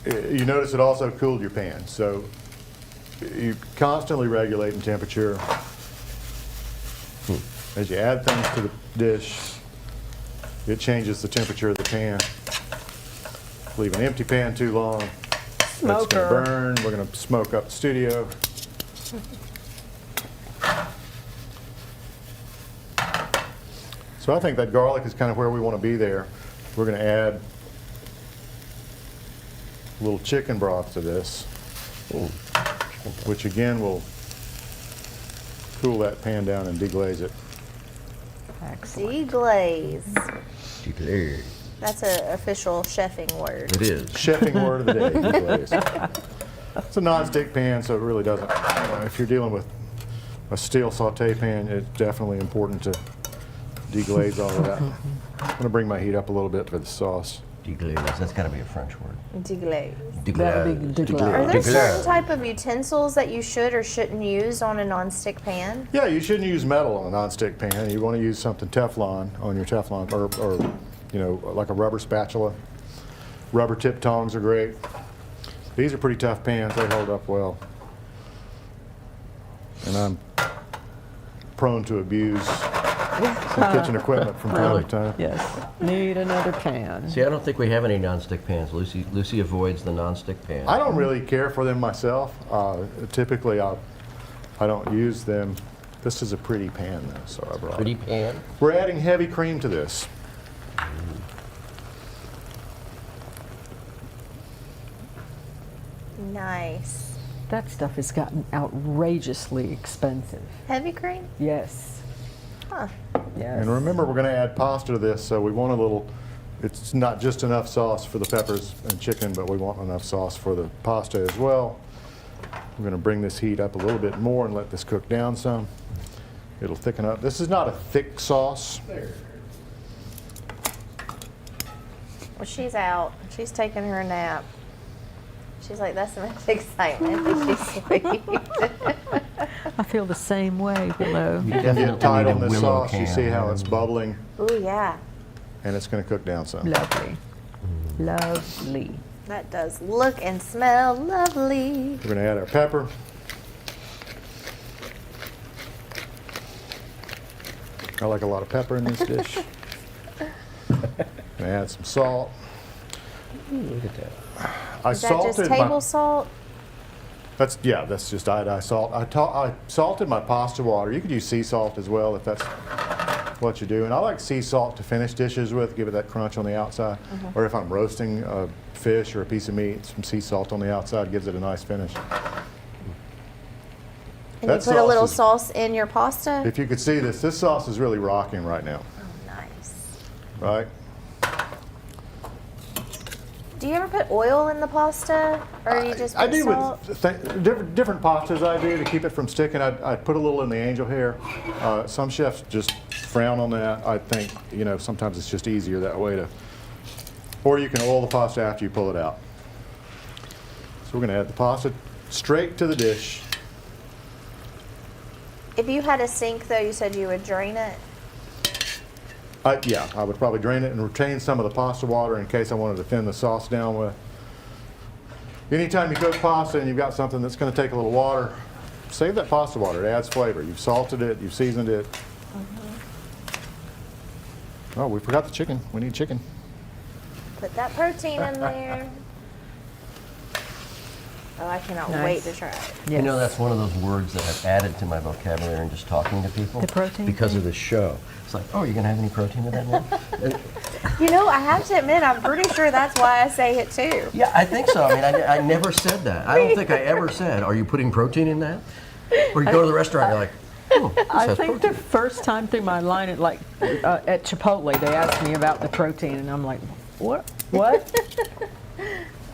You notice it also cooled your pan, so you constantly regulating temperature. As you add things to the dish, it changes the temperature of the pan. Leave an empty pan too long, it's going to Smoker. burn. We're going to smoke up the studio. So I think that garlic is kind of where we want to be there. We're going to add a little chicken broth to this, which again will cool that pan down and deglaze it. Excellent. Deglaze. Deglaze. That's an official chefing word. It is. Chefing word of the day, deglaze. It's a non-stick pan, so it really doesn't. If you're dealing with a steel saute pan, it's definitely important to deglaze all of that. I'm going to bring my heat up a little bit for the sauce. Deglaze. That's got to be a French word. Deglaze. Deglaze. Deglaze. Are there Deglaze. certain type of utensils that you should or shouldn't use on a non-stick pan? Yeah, you shouldn't use metal on a non-stick pan. You want to use something Teflon on your Teflon, or you know, like a rubber spatula. Rubber tip tongs are great. These are pretty tough pans. They hold up well. And I'm prone to abuse some kitchen equipment from time to time. Yes. Need another pan. See, I don't think we have any nonstick pans. Lucy avoids the nonstick pan. I don't really care for them myself. Typically, I don't use them. This is a pretty pan, though, so I brought Pretty it. pan. We're adding heavy cream to this. Nice. That stuff has gotten outrageously expensive. Heavy cream? Yes. Huh. Yes. And remember, we're going to add pasta to this, so we want a little, it's not just enough sauce for the peppers and chicken, but we want enough sauce for the pasta as well. I'm going to bring this heat up a little bit more and let this cook down some. It'll thicken up. This is not a thick sauce. Well, she's out. She's taking her nap. She's like, that's much excitement that she's sweet. I feel the same way, Willow. You can get tight on this sauce. You see how it's bubbling. Ooh, yeah. And it's going to cook down some. Lovely. Lovely. That does look and smell lovely. We're going to add our pepper. I like a lot of pepper in this dish. And add some salt. Ooh, look at that. Is that just table salt? That's just iodized salt. I salted my pasta water. You could use sea salt as well if that's what you do. And I like sea salt to finish dishes with, give it that crunch on the outside. Or if I'm roasting a fish or a piece of meat, some sea salt on the outside gives it a nice finish. And you put a little sauce in your pasta? If you could see this sauce is really rocking right now. Oh, nice. Right? Do you ever put oil in the pasta, or do you just put I do salt? with different pastas I do to keep it from sticking. I put a little in the angel hair. Some chefs just frown on that. I think, sometimes it's just easier that way to, or you can oil the pasta after you pull it out. So we're going to add the pasta straight to the dish. If you had a sink, though, you said you would drain it? Yeah, I would probably drain it and retain some of the pasta water in case I wanted to thin the sauce down with. Anytime you cook pasta and you've got something that's going to take a little water, save that pasta water. It adds flavor. You've salted it, you've seasoned it. Oh, we forgot the chicken. We need chicken. Put that protein in there. Oh, I cannot wait to try it. Yes. You know, that's one of those words that I've added to my vocabulary and just talking to people. The protein because thing? of this show. It's like, oh, you're going to have any protein with that now? You know, I have to admit, I'm pretty sure that's why I say it too. Yeah, I think so. I mean, I never said that. I don't think I ever said, are you putting protein in that? Or you go to the restaurant and you're like, oh, this I has think protein. the first time through my line at at Chipotle, they asked me about the protein, and I'm like, what? What?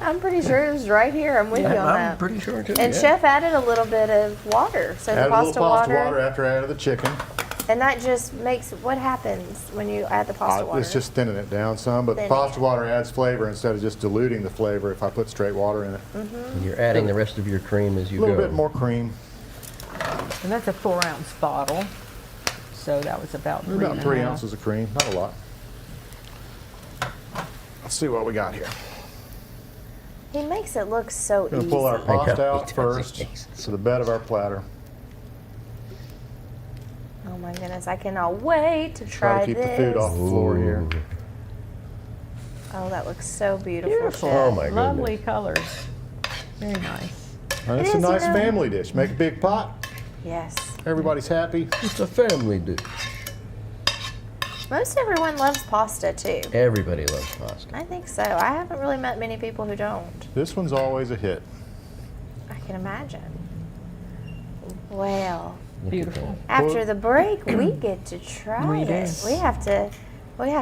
I'm pretty sure it was right here. I'm with you on that. I'm pretty sure too. And yeah. Chef added a little bit of water, so Add the pasta a little pasta water after I added the chicken. And that just makes, what happens when you add the pasta water? It's just thinning it down some, but the pasta water adds flavor instead of just diluting the flavor if I put straight water in it. And you're adding the rest of your cream as you go. A little bit more cream. And that's a 4-ounce bottle, so that was about 3 About 3 ounces of cream, not a lot. Let's see what we got here. He makes it look so We're going easy. to pull our pasta out first to the bed of our platter. Oh my goodness, I cannot wait to Try try to keep this. the food off the floor here. Oh, that looks so beautiful. Beautiful. Chef. Oh my goodness. Lovely colors. Very nice. And it's a nice family dish. Make a big pot. Yes. Everybody's happy. It's a family dish. Most everyone loves pasta too. Everybody loves pasta. I think so. I haven't really met many people who don't. This one's always a hit. I can imagine. Well, Beautiful. after the break, we get to try We do. it. We have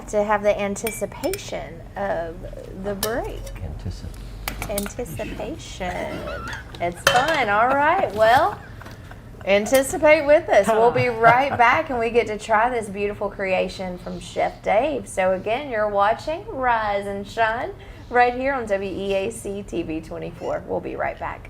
to have the anticipation of the break. Anticipation. It's fun. All right. Well, anticipate with us. We'll be right back, and we get to try this beautiful creation from Chef Dave. So again, you're watching Rise and Shine right here on WEAC TV 24. We'll be right back.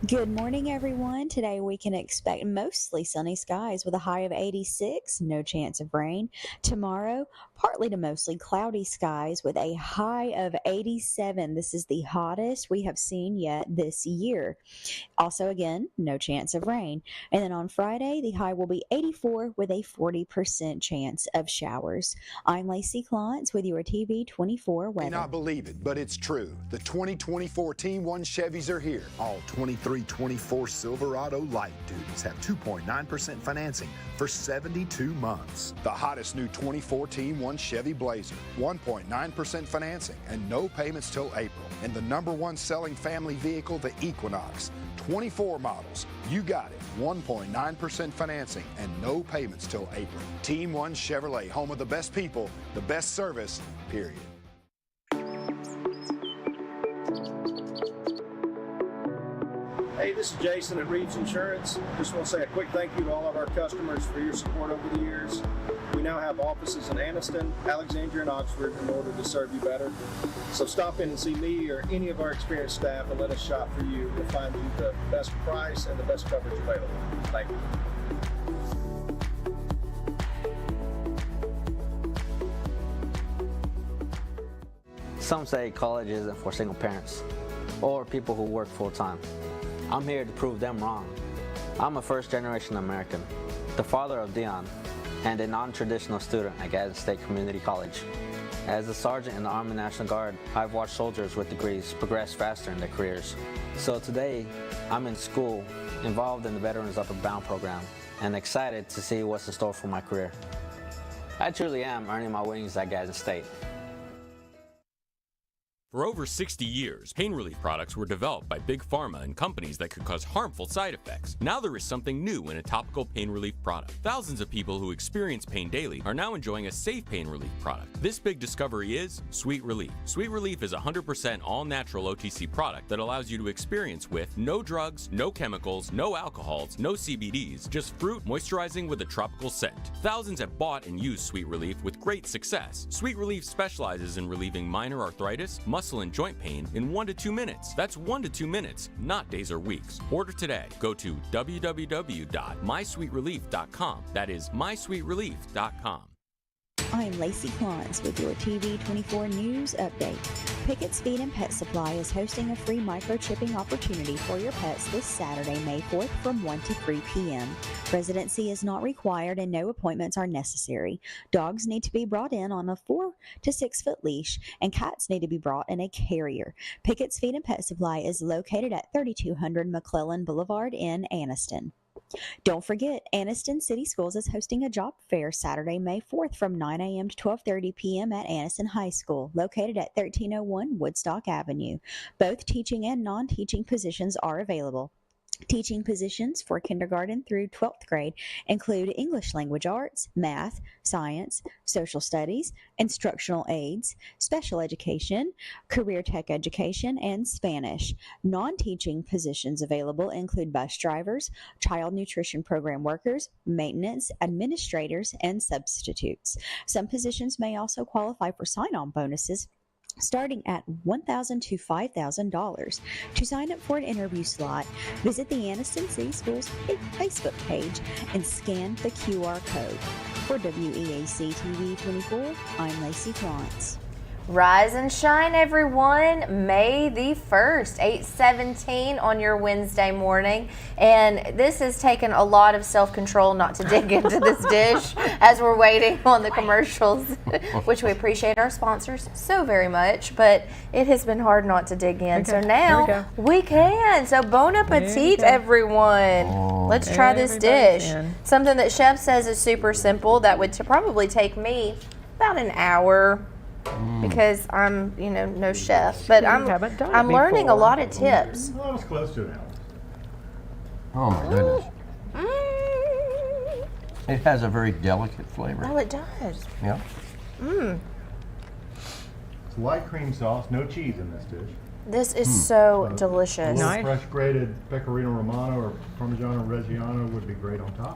Good morning, everyone. Today we can expect mostly sunny skies with a high of 86, no chance of rain. Tomorrow, partly to mostly cloudy skies with a high of 87. This is the hottest we have seen yet this year. Also, again, no chance of rain. And then on Friday, the high will be 84 with a 40% chance of showers. I'm Lacey Klontz with your TV 24 weather. You may not believe it, but it's true. The 2024 Team 1 Chevys are here. All 2324 Silverado Light Duties have 2.9% financing for 72 months. The hottest new 24 Team 1 Chevy Blazer, 1.9% financing and no payments till April. And the #1 selling family vehicle, the Equinox, 24 models. You got it. 1.9% financing and no payments till April. Team 1 Chevrolet, home of the best people, the best service, period. Hey, this is Jason at Reeves Insurance. Just want to say a quick thank you to all of our customers for your support over the years. We now have offices in Anniston, Alexandria, and Oxford in order to serve you better. So stop in and see me or any of our experienced staff and let us shop for you. We'll find you the best price and the best coverage available. Thank you. Some say college isn't for single parents or people who work full-time. I'm here to prove them wrong. I'm a first-generation American, the father of Dion, and a non-traditional student at Gadsden State Community College. As a sergeant in the Army National Guard, I've watched soldiers with degrees progress faster in their careers. So today, I'm in school, involved in the Veterans Upper Bound program, and excited to see what's in store for my career. I truly am earning my wings at Gadsden State. For over 60 years, pain relief products were developed by big pharma and companies that could cause harmful side effects. Now there is something new in a topical pain relief product. Thousands of people who experience pain daily are now enjoying a safe pain relief product. This big discovery is Sweet Relief. Sweet Relief is a 100% all-natural OTC product that allows you to experience with no drugs, no chemicals, no alcohols, no CBDs, just fruit moisturizing with a tropical scent. Thousands have bought and used Sweet Relief with great success. Sweet Relief specializes in relieving minor arthritis, muscle and joint pain in 1 to 2 minutes. That's 1 to 2 minutes, not days or weeks. Order today. Go to www.mysweetrelief.com. That is mysweetrelief.com. I'm Lacey Klantz with your TV 24 News Update. Pickett's Feed and Pet Supply is hosting a free microchipping opportunity for your pets this Saturday, May 4th from 1 to 3 p.m. Residency is not required and no appointments are necessary. Dogs need to be brought in on a 4 to 6 foot leash and cats need to be brought in a carrier. Pickett's Feed and Pet Supply is located at 3200 McClellan Boulevard in Anniston. Don't forget, Anniston City Schools is hosting a job fair Saturday, May 4th from 9 a.m. to 12:30 p.m. at Anniston High School, located at 1301 Woodstock Avenue. Both teaching and non-teaching positions are available. Teaching positions for kindergarten through 12th grade include English language arts, math, science, social studies, instructional aids, special education, career tech education, and Spanish. Non-teaching positions available include bus drivers, child nutrition program workers, maintenance, administrators, and substitutes. Some positions may also qualify for sign-on bonuses starting at $1,000 to $5,000. To sign up for an interview slot, visit the Anniston City Schools Facebook page and scan the QR code. For WEAC TV 24, I'm Lacey Klantz. Rise and shine, everyone. May the 1st, 8:17 on your Wednesday morning. And this has taken a lot of self-control not to dig into this dish as we're waiting on the commercials, which we appreciate our sponsors so very much. But it has been hard not to dig in. So now we can. So bon appetit, everyone. Let's try this dish. Something that Chef says is super simple. That would probably take me about an hour. Because I'm, no chef, but I'm learning a lot of tips. Well, that was close to an hour. Oh my goodness. It has a very delicate flavor. Oh, it does. Yeah. It's light cream sauce, no cheese in this dish. This is so delicious. A little fresh grated pecorino romano or parmigiano reggiano would be great on top.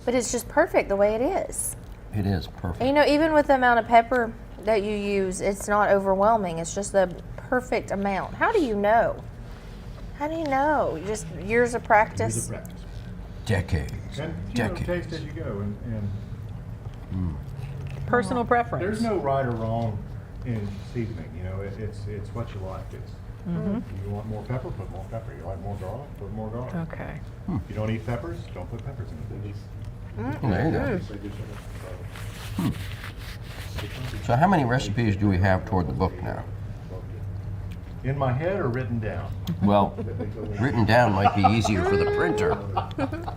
But it's just perfect the way it is. It is perfect. And, even with the amount of pepper that you use, it's not overwhelming. It's just the perfect amount. How do you know? How do you know? Just years of practice? Years of practice. Decades. And Decades. taste as you go. And personal preference. There's no right or wrong in seasoning. It's what you like. It's you want more pepper, put more pepper. You like more garlic, put more garlic. Okay. If you don't eat peppers, don't put peppers in the dish. There you go. So how many recipes do we have toward the book now? In my head or written down? Well, written down might be easier for the printer.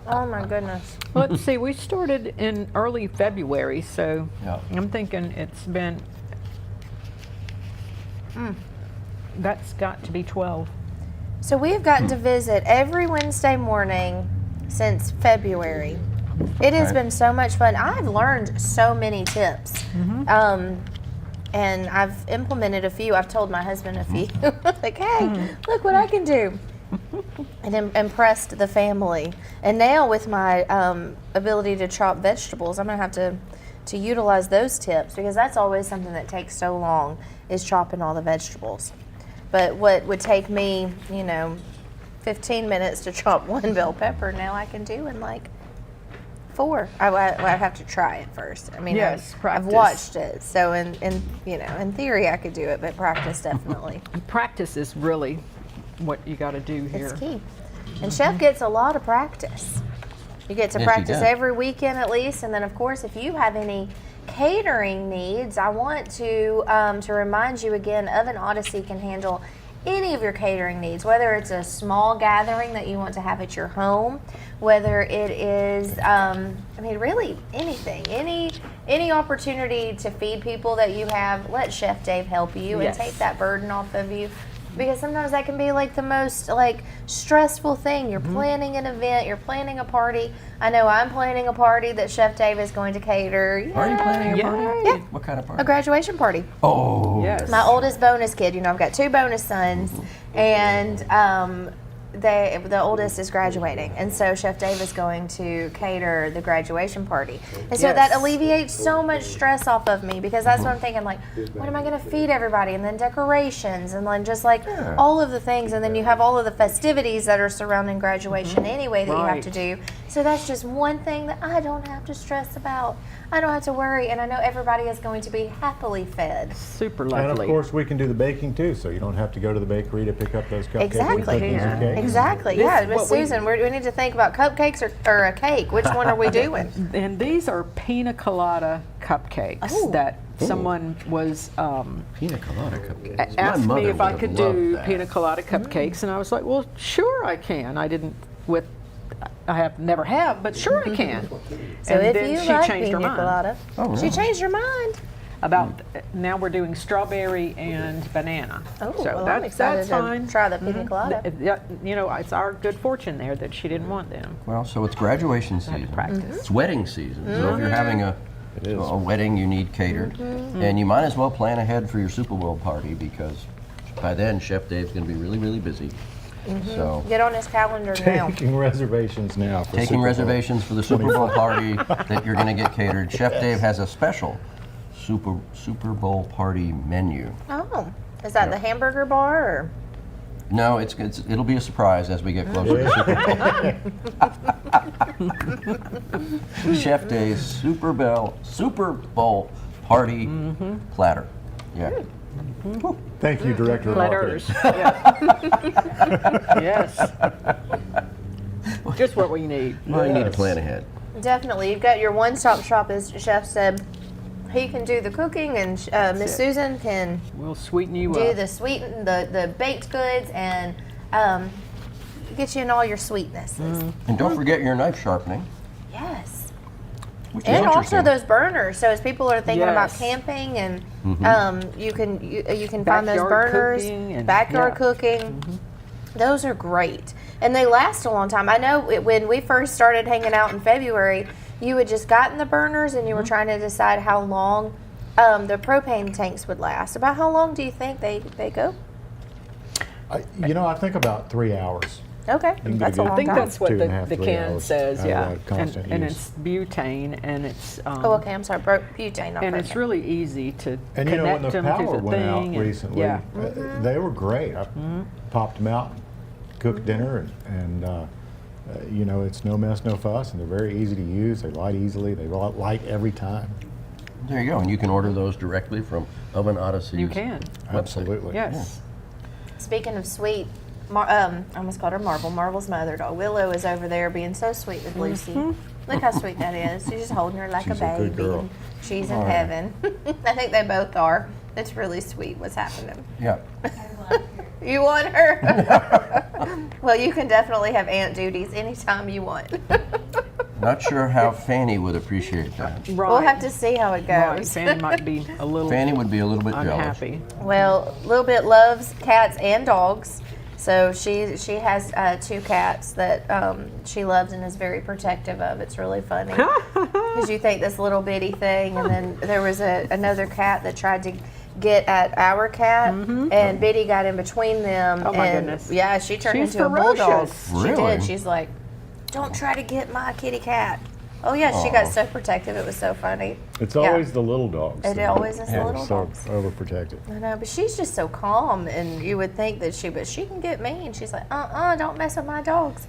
Oh my goodness. Let's see, we started in early February, so I'm thinking it's been, that's got to be 12. So we have gotten to visit every Wednesday morning since February. It has been so much fun. I've learned so many tips. And And I've implemented a few. I've told my husband a few. Like, hey, look what I can do. And impressed the family. And now with my ability to chop vegetables, I'm going to have to utilize those tips, because that's always something that takes so long, is chopping all the vegetables. But what would take me, 15 minutes to chop one bell pepper, now I can do in like 4. I have to try it first. I mean, yes, I've watched it, so in theory I could do it, but practice definitely. Practice is really what you got to do here. It's key. And Chef gets a lot of practice. You get to practice every weekend at least, and then of course if you have any catering needs, I want to remind you again, Oven Odyssey can handle any of your catering needs, whether it's a small gathering that you want to have at your home, whether it is, really anything, any opportunity to feed people that you have, let Chef Dave help you and take that burden off of you. Because sometimes that can be like the most stressful thing. You're planning an event, you're planning a party. I know I'm planning a party that Chef Dave is going to cater. Yay. Are you planning a party? Yeah. What kind of party? A graduation party. Oh. Yes. My oldest bonus kid, I've got 2 bonus sons, and the oldest is graduating, and so Chef Dave is going to cater the graduation party, and so that alleviates so much stress off of me, because that's what I'm thinking, like, what am I going to feed everybody, and then decorations, and then just all of the things, and then you have all of the festivities that are surrounding graduation anyway that you have to do. So that's just one thing that I don't have to stress about. I don't have to worry, and I know everybody is going to be happily fed. Super lovely. And of course, we can do the baking too, so you don't have to go to the bakery to pick up those cupcakes. Exactly. And cookies and cakes. Exactly. Yeah, Miss Susan, we need to think about cupcakes or a cake. Which one are we doing? And these are pina colada cupcakes that someone was pina colada cupcakes. asked me if I could do pina colada cupcakes, and I was like, well, sure I can. I never have, but sure I can. So and if then you she like changed her pina mind. colada, she changed her mind. Now we're doing strawberry and banana. Oh, so well, I'm excited to try the pina colada. It's our good fortune there that she didn't want them. Well, so it's graduation season. Practice. It's wedding season. So if you're having a wedding, you need catered, and you might as well plan ahead for your Super Bowl party, because by then Chef Dave's going to be really, really busy. So get on his calendar now. Taking reservations now. For taking reservations for the Super Bowl party that you're going to get catered. Chef Dave has a special Super Bowl party menu. Oh, is that the hamburger bar? Or? No, it'll be a surprise as we get closer to Super Bowl. Chef Dave's Super Bowl party platter. Yeah. Thank you, Director of Marketing. Yes. Just what we need. Well, you need to plan ahead. Definitely. You've got your one-stop shop, as Chef said. He can do the cooking, and Miss Susan can we'll sweeten you do up. the baked goods, and get you in all your sweetnesses. And don't forget your knife sharpening. Yes. Which is And also interesting. those burners. So as people are thinking about camping, and you can find those burners, backyard cooking. Those are great, and they last a long time. I know when we first started hanging out in February, you had just gotten the burners, and you were trying to decide how long the propane tanks would last. About how long do you think they go? I think about 3 hours. Okay, that's a long time. I think that's what 2.5, the 3 can hours says, yeah. constant And use. it's butane, and it's okay, I'm sorry, butane, not and propane. it's really easy to And connect when the them to power the went out thing. recently, they were great. I popped them out, cooked dinner, and it's no mess, no fuss, and they're very easy to use. They light easily. They light every time. There you go, and you can order those directly from Oven Odyssey. You can. Absolutely. Yes. Speaking of sweet, I almost called her Marvel. Marvel's my other dog. Willow is over there being so sweet with Lucy. Look how sweet that is. She's just holding her like She's a a good baby. girl. And she's in heaven. I think they both are. It's really sweet what's happening. Yeah. You want her? Well, you can definitely have aunt duties anytime you want. Not sure how Fanny would appreciate that. Right. We'll have to see how it Right. goes. Fanny might be a little Fanny would be a little bit unhappy. Well, Little Bit loves cats and dogs. So she has 2 cats that she loves and is very protective of. It's really funny because you think this little bitty thing, and then there was another cat that tried to get at our cat, and Biddy got in between them. Oh, my and goodness. Yeah, she turned She's into a bulldog. ferocious. She Really? did. She's like, don't try to get my kitty cat. Oh, yeah, she got so protective. It was so funny. It's Yeah. always the little dogs. It that always is the are little so dogs. overprotected. I know, but she's just so calm, and you would think that she can get mean. She's like, don't mess with my dogs.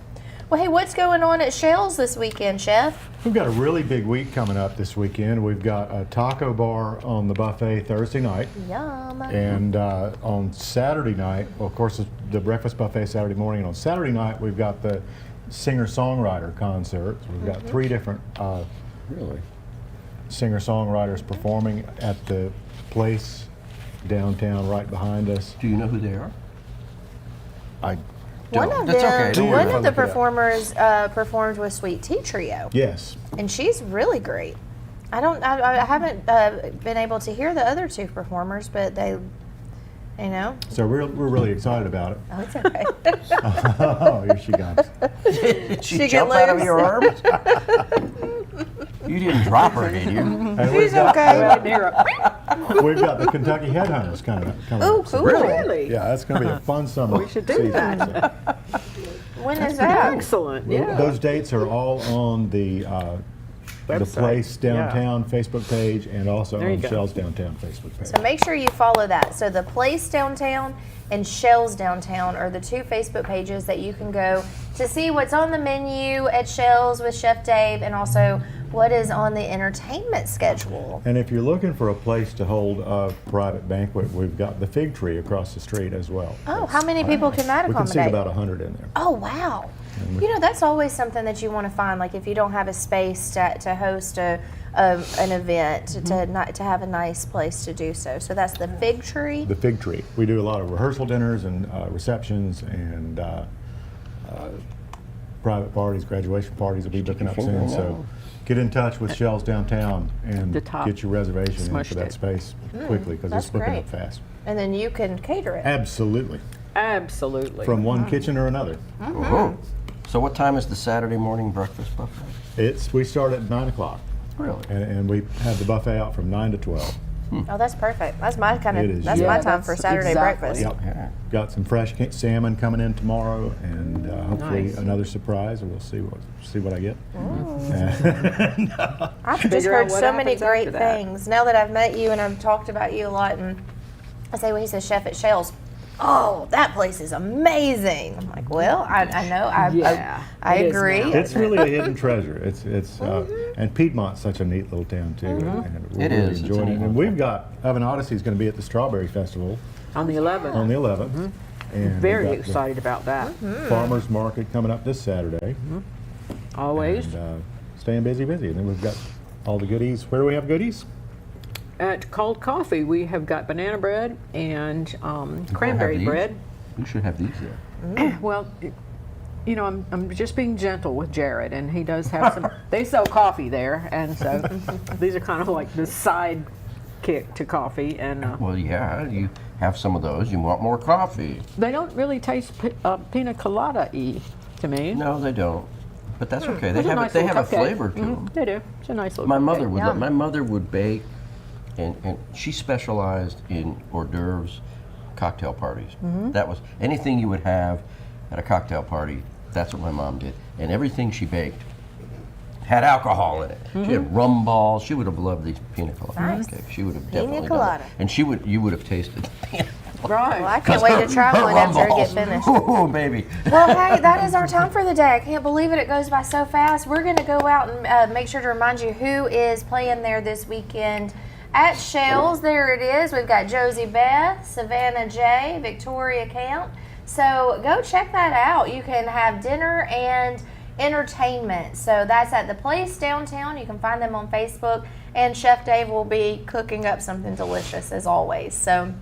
Well, hey, what's going on at Shell's this weekend, Chef? We've got a really big week coming up this weekend. We've got a taco bar on the buffet Thursday night. Yum. And on Saturday night, well, of course, the breakfast buffet Saturday morning. And on Saturday night, we've got the singer-songwriter concerts. We've got 3 different singer-songwriters performing at the place downtown right behind us. Do you know who they are? One of That's them, okay. one of the performers performed with Sweet Tea Trio. Yes. And she's really great. I haven't been able to hear the other 2 performers, but they, you know. So we're really excited about it. Oh, it's okay. Oh, here she comes. Did she jump out of your arms? You didn't drop her, did you? And She's okay. We've got the Kentucky Headhunters coming Oh, up. cool. Really? Yeah, that's going to be a fun summer. We should do season, that. so. When is that? Excellent. Yeah. Those dates are all on the Website. Place Downtown Facebook page and also There you on go. Shell's Downtown Facebook page. So make sure you follow that. So the Place Downtown and Shell's Downtown are the 2 Facebook pages that you can go to see what's on the menu at Shell's with Chef Dave, and also what is on the entertainment schedule. And if you're looking for a place to hold a private banquet, we've got the Fig Tree across the street as well. Oh, how many people can that We can accommodate? seat about 100 in there. Oh, wow. You know, that's always something that you want to find. Like if you don't have a space to host an event, to have a nice place to do so. So that's the Fig Tree. The Fig Tree. We do a lot of rehearsal dinners and receptions and private parties, graduation parties will be booking up soon. So get in touch with Shell's Downtown and get your reservation in for that space quickly because it's booking up fast. And then you can cater it. Absolutely. Absolutely. From one kitchen or another. Oh. So what time is the Saturday morning breakfast buffet? We start at 9 o'clock. Really? And we have the buffet out from 9 to 12. Oh, that's perfect. That's my kind It of. is, That's yeah. my time for Saturday breakfast. Yep. Got some fresh salmon coming in tomorrow, and hopefully Nice. another surprise. We'll see what I get. I've just Figure out heard what so many happens great after that. things. Now that I've met you and I've talked about you a lot, and I say, well, he's a chef at Shell's. Oh, that place is amazing. I'm like, well, I know. I it is agree. now. It's really a hidden treasure. It's and Piedmont's such a neat little town too. And we're It really is. It's a enjoying neat it. And little we've got Oven Odyssey is going to be at the Strawberry Festival On the 11th. on the 11th. And we've Very got the excited about that. Farmers Market coming up this Saturday. Always. And, staying busy. And then we've got all the goodies. Where do we have goodies? At Cold Coffee, we have got banana bread and cranberry bread. You should have these there. Well, you know, I'm just being gentle with Jared, and he does have some. They sell coffee there, and so these are kind of like the side kick to coffee. And Well, yeah, you have some of those. You want more coffee. they don't really taste pina colada-y to me. No, they don't. But that's okay. They It's a have nice they have a little cupcake. flavor to them. They do. It's a nice little. My cupcake. mother would bake, and she specialized in hors d'oeuvres, cocktail parties. That was anything you would have at a cocktail party. That's what my mom did, and everything she baked had alcohol in it. She had rum balls. She would have loved these pina colada cakes. She would have Pina definitely colada. done it. And you would have tasted the pina Right. Well, I can't wait to try one after I get finished. Oh, baby. Well, hey, that is our time for the day. I can't believe it. It goes by so fast. We're going to go out and make sure to remind you who is playing there this weekend at Shell's. There it is. We've got Josie Beth, Savannah J, Victoria Count. So go check that out. You can have dinner and entertainment. So that's at the Place Downtown. You can find them on Facebook. And Chef Dave will be cooking up something delicious as always. So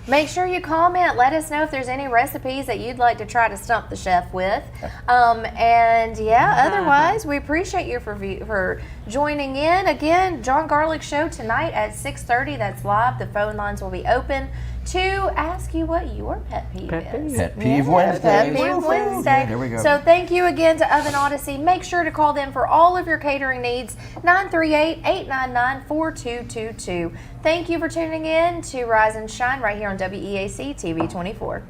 make sure you comment. Let us know if there's any recipes that you'd like to try to stump the chef with. And yeah, otherwise, we appreciate you for joining in. Again, John Garlic Show tonight at 6:30. That's live. The phone lines will be open. to ask you what your pet peeve is. Pet peeve Yeah, Wednesday. Pet peeve Wednesday. There we go. So thank you again to Oven Odyssey. Make sure to call them for all of your catering needs, 938-899-4222. Thank you for tuning in to Rise and Shine right here on WEAC TV 24.